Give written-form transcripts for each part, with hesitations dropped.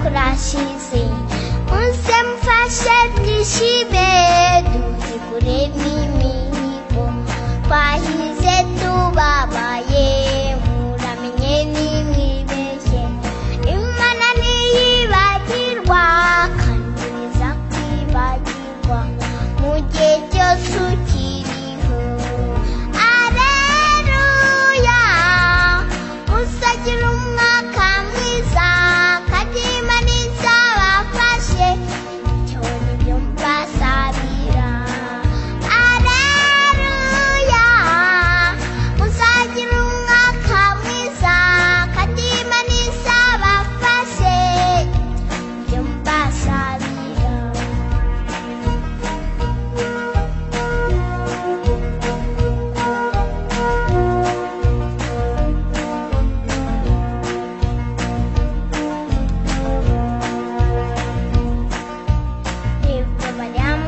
kurashize unse mfashe twishime duhigure n'imihigo twahize tubabaye muramenye nimwibeshye Imana ntiyibagirwa kandi niza kwibagirwa mu gihe cyose ukiriho Alleluya uzagira umwaka mwiza kandi Imana izabafashe icyo nibyo mbasabira Alleluya uzagira umwaka mwiza kandi Imana izabafashe icyo mbasabira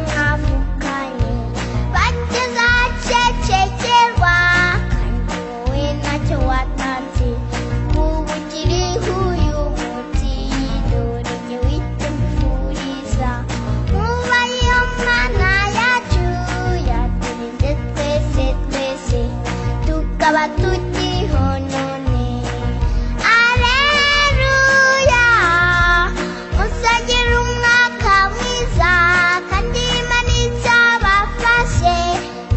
mwavuganye bageze ahacecekerwa kandi wowe ntacyo watanze kuba ukiriho uyu munsi dore jye wite mbifuriza nkuba iyo Mana yacu yaturinze twese tukaba tukiriho none Alleluya uzagira umwaka mwiza kandi Imana izabafashe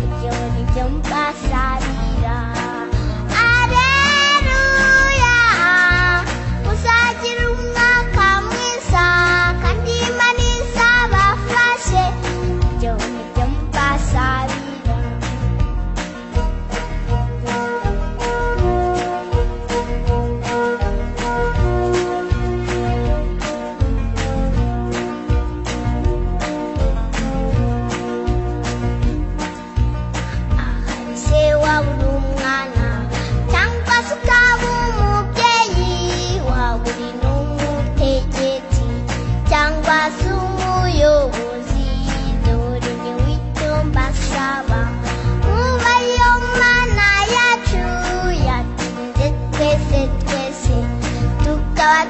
ibyo nibyo mbasabira Alleluya uzagira umwaka mwiza kandi Imana izabafashe ibyo nibyo mbasabira ahari se waba uri umwana cyangwa se ukaba umubyeyi waba uri n'umutegetsi cyangwa se umuyobozi dore njyewe icyo mbasaba nkuba iyo Mana yacu yaturinze twese tukaba